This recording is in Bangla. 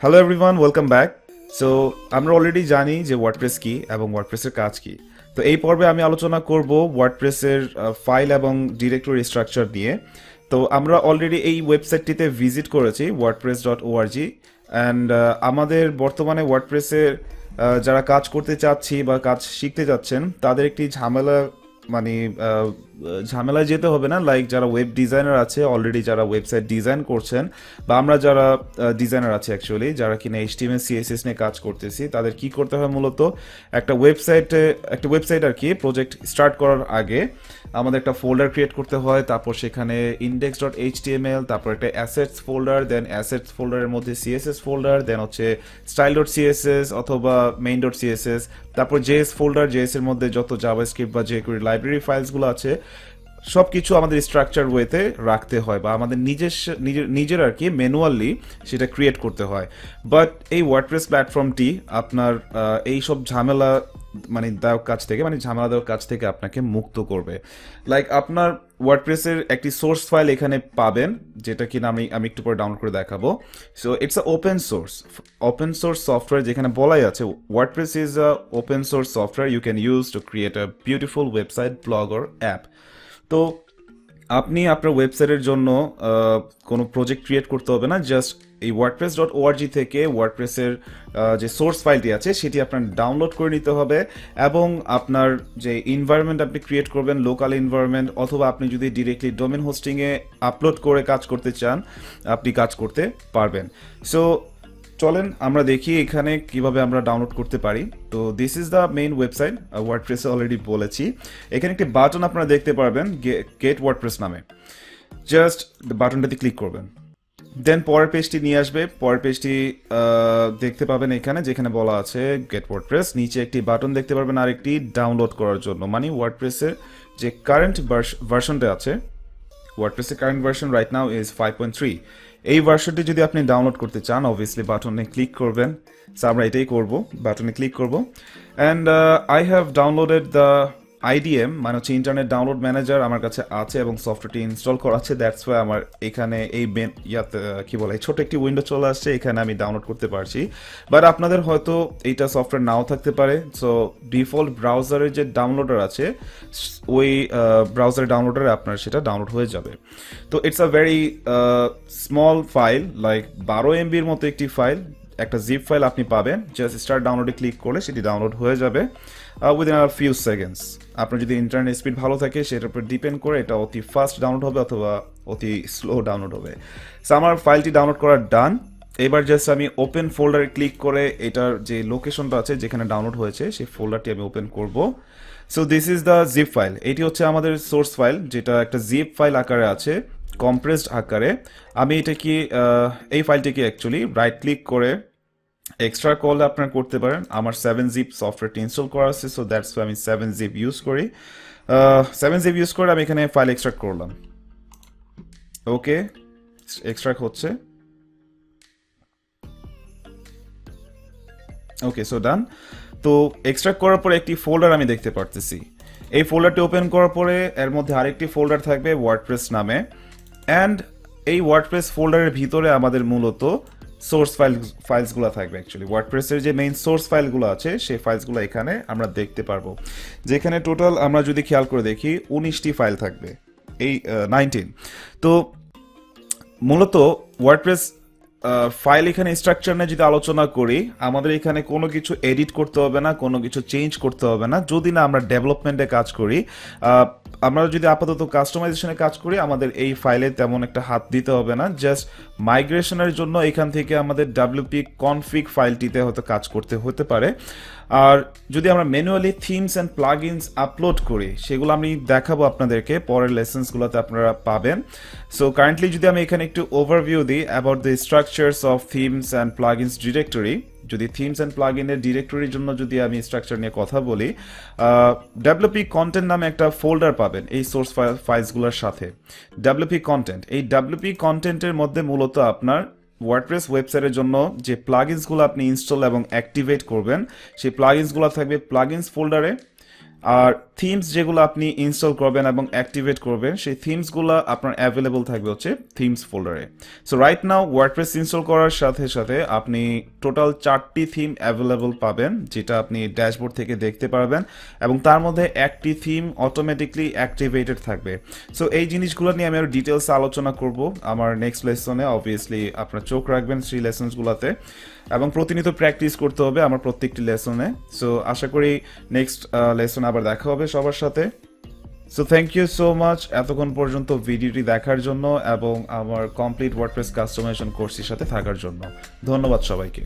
Hello everyone, welcome back. So আমরা অলরেডি জানি যে ওয়ার্ডপ্রেস কি এবং ওয়ার্ডপ্রেসের কাজ কি। তো এই পর্বে আমি আলোচনা করব ওয়ার্ডপ্রেসের ফাইল এবং ডিরেক্টরি স্ট্রাকচার নিয়ে। তো আমরা অলরেডি এই ওয়েবসাইটটিতে ভিজিট করেছি wordpress.org অ্যান্ড আমাদের বর্তমানে ওয়ার্ডপ্রেসের যারা কাজ করতে চাচ্ছি বা কাজ শিখতে যাচ্ছেন তাদের একটি মানে ঝামেলায় যেতে হবে না। লাইক যারা ওয়েব ডিজাইনার আছে, অলরেডি যারা ওয়েবসাইট ডিজাইন করছেন, বা আমরা যারা ডিজাইনার আছে অ্যাকচুয়ালি, যারা কিনা HTML CSS নিয়ে কাজ করতেছি, তাদের কি করতে হয় মূলত একটা ওয়েবসাইট আর কি প্রজেক্ট স্টার্ট করার আগে আমাদের একটা ফোল্ডার ক্রিয়েট করতে হয়। তারপর সেখানে index.html, তারপর একটা অ্যাসেটস ফোল্ডার, দেন অ্যাসেটস ফোল্ডারের মধ্যে CSS ফোল্ডার, দেন হচ্ছে style.css অথবা main.css, তারপর JS ফোল্ডার, JS এর মধ্যে যত জাভাস্ক্রিপ্ট বা jQuery লাইব্রেরি ফাইলসগুলো আছে সব কিছু আমাদের স্ট্রাকচার ওয়েতে রাখতে হয় বা আমাদের নিজের আর কি ম্যানুয়ালি সেটা ক্রিয়েট করতে হয়। বাট এই ওয়ার্ডপ্রেস প্ল্যাটফর্মটি আপনার এই সব ঝামেলা ঝামেলা দেওয়ার কাজ থেকে আপনাকে মুক্ত করবে। লাইক আপনার ওয়ার্ডপ্রেসের একটি সোর্স ফাইল এখানে পাবেন, যেটা কিনা আমি একটু পরে ডাউনলোড করে দেখাবো। So it's a open source software, যেখানে বলাই আছে WordPress is a open source software you can use to create a beautiful website, blog or app. তো আপনি আপনার ওয়েবসাইটের জন্য কোনো প্রজেক্ট ক্রিয়েট করতে হবে না, জাস্ট এই wordpress.org থেকে ওয়ার্ডপ্রেসের যে সোর্স ফাইলটি আছে সেটি আপনার ডাউনলোড করে নিতে হবে, এবং আপনার যে এনভায়রনমেন্ট আপনি ক্রিয়েট করবেন, লোকাল এনভায়রনমেন্ট, অথবা আপনি যদি ডিরেক্টলি ডোমেন হোস্টিংয়ে আপলোড করে কাজ করতে চান, আপনি কাজ করতে পারবেন। সো চলেন আমরা দেখি এখানে কিভাবে আমরা ডাউনলোড করতে পারি। তো this is the main website, ওয়ার্ডপ্রেসে অলরেডি বলেছি। এখানে একটি বাটন আপনারা দেখতে পারবেন গেট ওয়ার্ডপ্রেস নামে, জাস্ট বাটনটাতে ক্লিক করবেন, দেন পরের পেজটি নিয়ে আসবে। পরের পেজটি দেখতে পাবেন এখানে, যেখানে বলা আছে গেট ওয়ার্ডপ্রেস। নিচে একটি বাটন দেখতে পারবেন আরেকটি ডাউনলোড করার জন্য, মানে ওয়ার্ডপ্রেসের যে কারেন্ট ভার্সনটা আছে, ওয়ার্ডপ্রেসের current version right now is 5.3। এই ভার্সনটি যদি আপনি ডাউনলোড করতে চান, অবভিয়াসলি বাটনে ক্লিক করবেন। সো আমরা এটাই করব, বাটনে ক্লিক করব। And I have downloaded the IDM, মানে হচ্ছে ইন্টারনেট ডাউনলোড ম্যানেজার আমার কাছে আছে এবং সফটওয়্যারটি ইনস্টল করা আছে। দ্যাটস ওয়াই আমার এখানে এই ছোট একটি উইন্ডো চলে আসছে, এখানে আমি ডাউনলোড করতে পারছি। বাট আপনাদের হয়তো এইটা সফটওয়্যার নাও থাকতে পারে। সো ডিফল্ট ব্রাউজারের যে ডাউনলোডার আছে, ওই ব্রাউজার ডাউনলোডারে আপনার সেটা ডাউনলোড হয়ে যাবে। তো it's a very small file, like 12 MBর মতো একটি ফাইল, একটা জিপ ফাইল আপনি পাবেন। জাস্ট স্টার্ট ডাউনলোডে ক্লিক করলে সেটি ডাউনলোড হয়ে যাবে উইদিন আ ফিউ সেকেন্ডস। আপনার যদি ইন্টারনেট স্পিড ভালো থাকে সেটার উপর ডিপেন্ড করে এটা অতি ফাস্ট ডাউনলোড হবে অথবা অতি স্লো ডাউনলোড হবে। সো আমার ফাইলটি ডাউনলোড করা ডান। এবার জাস্ট আমি ওপেন ফোল্ডারে ক্লিক করে এটার যে লোকেশনটা আছে যেখানে ডাউনলোড হয়েছে সেই ফোল্ডারটি আমি ওপেন করব। So this is the zip file. এটি হচ্ছে আমাদের সোর্স ফাইল, যেটা একটা জিপ ফাইল আকারে আছে, কম্প্রেসড আকারে। আমি এই ফাইলটিকে অ্যাকচুয়ালি রাইট ক্লিক করে এক্সট্রা কল আপনারা করতে পারেন। আমার 7-zip সফটওয়্যারটি ইনস্টল করা আছে, সো দ্যাটস আমি 7-zip ইউজ করি। 7-zip ইউজ করে আমি এখানে ফাইল এক্সট্রাক্ট করলাম। ওকে, এক্সট্রাক্ট হচ্ছে। ওকে, সো ডান। তো এক্সট্রাক্ট করার পরে একটি ফোল্ডার আমি দেখতে পারতেছি। এই ফোল্ডারটি ওপেন করার পরে এর মধ্যে আরেকটি ফোল্ডার থাকবে ওয়ার্ডপ্রেস নামে, অ্যান্ড এই ওয়ার্ডপ্রেস ফোল্ডারের ভিতরে আমাদের মূলত সোর্স ফাইলসগুলো থাকবে। অ্যাকচুয়ালি ওয়ার্ডপ্রেসের যে মেইন সোর্স ফাইলগুলো আছে সেই ফাইলসগুলো এখানে আমরা দেখতে পারবো, যেখানে টোটাল আমরা যদি খেয়াল করে দেখি 19টি ফাইল থাকবে, এই 19। তো মূলত ওয়ার্ডপ্রেস ফাইল এখানে স্ট্রাকচার নিয়ে যদি আলোচনা করি, আমাদের এখানে কোনো কিছু এডিট করতে হবে না, কোনো কিছু চেঞ্জ করতে হবে না, যদি না আমরা ডেভেলপমেন্টে কাজ করি। আমরা যদি আপাতত কাস্টমাইজেশনে কাজ করি, আমাদের এই ফাইলে তেমন একটা হাত দিতে হবে না। জাস্ট মাইগ্রেশনের জন্য এখান থেকে আমাদের WP config ফাইলটিতে হয়তো কাজ করতে হতে পারে। আর যদি আমরা manually themes and plugins upload করি, সেগুলো আমি দেখাবো আপনাদেরকে, পরের লেসন্সগুলোতে আপনারা পাবেন। সো কারেন্টলি যদি আমি এখানে একটু ওভারভিউ দিই about the structures of themes and plugins directory, যদি থিমস অ্যান্ড প্লাগইনের ডিরেক্টরির জন্য যদি আমি স্ট্রাকচার নিয়ে কথা বলি, WP কন্টেন্ট নামে একটা ফোল্ডার পাবেন এই সোর্স ফাইলসগুলোর সাথে। WP কন্টেন্ট, এই WP কন্টেন্টের মধ্যে মূলত আপনার ওয়ার্ডপ্রেস ওয়েবসাইটের জন্য যে প্লাগইনসগুলো আপনি ইনস্টল এবং অ্যাক্টিভেট করবেন, সেই প্লাগইনসগুলো থাকবে প্লাগইনস ফোল্ডারে। আর থিমস যেগুলো আপনি ইনস্টল করবেন এবং অ্যাক্টিভেট করবেন সেই থিমসগুলো আপনার অ্যাভেলেবল থাকবে হচ্ছে থিমস ফোল্ডারে। So right now WordPress install করার সাথে সাথে আপনি টোটাল 4টি থিম অ্যাভেলেবল পাবেন, যেটা আপনি ড্যাশবোর্ড থেকে দেখতে পারবেন, এবং তার মধ্যে একটি থিম অটোমেটিকলি অ্যাক্টিভেটেড থাকবে। সো এই জিনিসগুলো নিয়ে আমি আরও ডিটেলস আলোচনা করব আমার নেক্সট লেসনে। অবভিয়াসলি আপনার চোখ রাখবেন সেই লেসনসগুলোতে এবং প্রতিনিয়ত প্র্যাকটিস করতে হবে আমার প্রত্যেকটি লেসনে। সো আশা করি নেক্সট লেসন আবার দেখা হবে সবার সাথে। So thank you so much এতক্ষণ পর্যন্ত ভিডিওটি দেখার জন্য এবং আমার কমপ্লিট ওয়ার্ডপ্রেস কাস্টমাইজেশন কোর্সের সাথে থাকার জন্য। ধন্যবাদ সবাইকে।